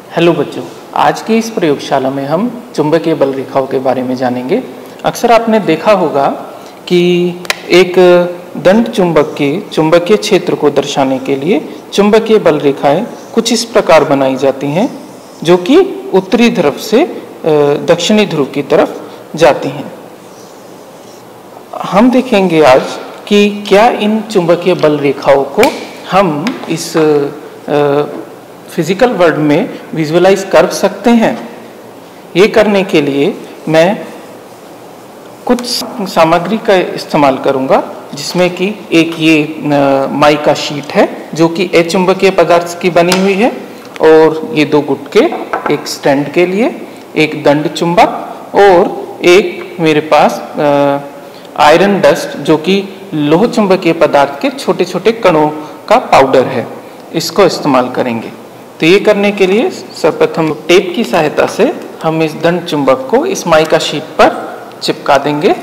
Hello बच्चों, आज की इस प्रयोगशाला में हम चुंबकीय बल रेखाओं के बारे में जानेंगे। अक्सर आपने देखा होगा कि एक दंड चुंबक के चुंबकीय क्षेत्र को दर्शाने के लिए चुंबकीय बल रेखाएं कुछ इस प्रकार बनाई जाती हैं, जो कि उत्तरी ध्रुव से दक्षिणी ध्रुव की तरफ जाती हैं। हम देखेंगे आज कि क्या इन चुंबकीय बल रेखाओं को हम इस फिजिकल वर्ल्ड में विजुअलाइज कर सकते हैं। ये करने के लिए मैं कुछ सामग्री का इस्तेमाल करूंगा, जिसमें कि एक ये माइका शीट है जो कि अचुंबकीय पदार्थ की बनी हुई है, और ये दो गुटके, एक स्टैंड के लिए, एक दंड चुंबक, और एक मेरे पास आयरन डस्ट जो कि लोह चुंबकीय पदार्थ के छोटे छोटे कणों का पाउडर है। इसको इस्तेमाल करेंगे। तो ये करने के लिए सर्वप्रथम टेप की सहायता से हम इस दंड चुंबक को इस माइका शीट पर चिपका देंगे,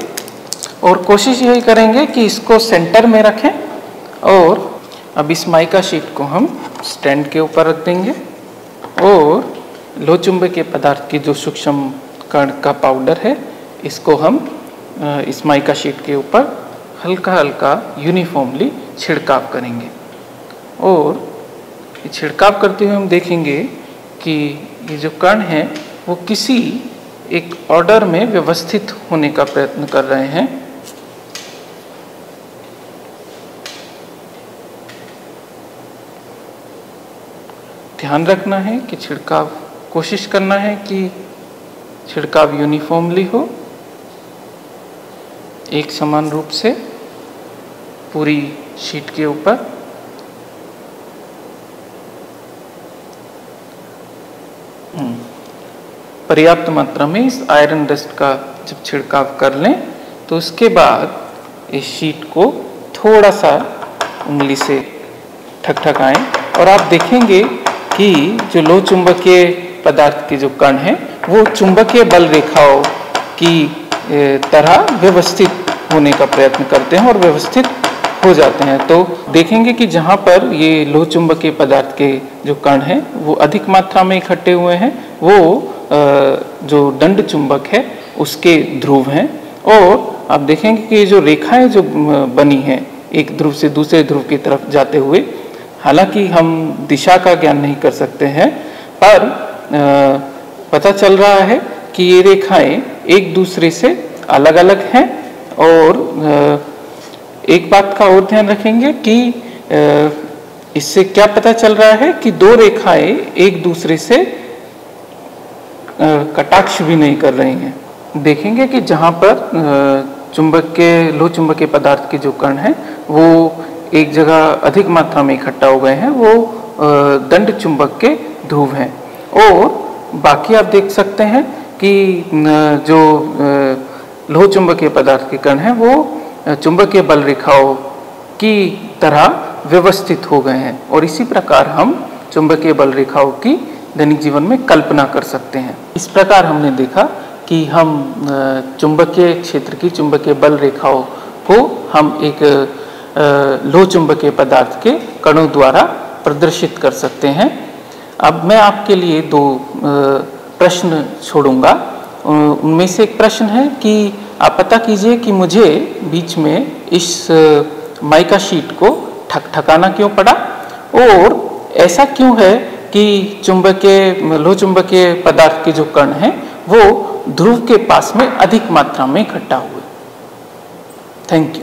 और कोशिश यही करेंगे कि इसको सेंटर में रखें। और अब इस माइका शीट को हम स्टैंड के ऊपर रख देंगे, और लोह चुंबकीय पदार्थ की जो सूक्ष्म कण का पाउडर है, इसको हम इस माइका शीट के ऊपर हल्का हल्का यूनिफॉर्मली छिड़काव करेंगे। और छिड़काव करते हुए हम देखेंगे कि ये जो कण हैं वो किसी एक ऑर्डर में व्यवस्थित होने का प्रयत्न कर रहे हैं। ध्यान रखना है कि छिड़काव, कोशिश करना है कि छिड़काव यूनिफॉर्मली हो, एक समान रूप से पूरी शीट के ऊपर। पर्याप्त मात्रा में इस आयरन डस्ट का जब छिड़काव कर लें, तो उसके बाद इस शीट को थोड़ा सा उंगली से ठकठकाएं, और आप देखेंगे कि जो लोह चुंबकीय पदार्थ के जो कण हैं वो चुंबकीय बल रेखाओं की तरह व्यवस्थित होने का प्रयत्न करते हैं और व्यवस्थित हो जाते हैं। तो देखेंगे कि जहाँ पर ये लोह चुंबकीय पदार्थ के जो कण हैं वो अधिक मात्रा में इकट्ठे हुए हैं, वो जो दंड चुंबक है उसके ध्रुव हैं। और आप देखेंगे कि ये जो रेखाएं जो बनी हैं एक ध्रुव से दूसरे ध्रुव की तरफ जाते हुए, हालांकि हम दिशा का ज्ञान नहीं कर सकते हैं, पर पता चल रहा है कि ये रेखाएं एक दूसरे से अलग अलग हैं। और एक बात का और ध्यान रखेंगे कि इससे क्या पता चल रहा है कि दो रेखाएं एक दूसरे से कटाक्ष भी नहीं कर रही हैं। देखेंगे कि जहाँ पर लोह चुंबकीय पदार्थ के जो कण हैं वो एक जगह अधिक मात्रा में इकट्ठा हो गए हैं, वो दंड चुंबक के ध्रुव हैं। और बाकी आप देख सकते हैं कि जो लोह चुंबकीय पदार्थ के कण हैं वो चुंबकीय बल रेखाओं की तरह व्यवस्थित हो गए हैं। और इसी प्रकार हम चुंबकीय बल रेखाओं की दैनिक जीवन में कल्पना कर सकते हैं। इस प्रकार हमने देखा कि हम चुंबकीय क्षेत्र की चुंबकीय बल रेखाओं को हम एक लोह चुंबकीय पदार्थ के कणों द्वारा प्रदर्शित कर सकते हैं। अब मैं आपके लिए दो प्रश्न छोड़ूंगा। उनमें से एक प्रश्न है कि आप पता कीजिए कि मुझे बीच में इस माइका शीट को ठकठकाना क्यों पड़ा, और ऐसा क्यों है कि लोह चुंबकीय पदार्थ के जो कण हैं वो ध्रुव के पास में अधिक मात्रा में इकट्ठा हुए। Thank you.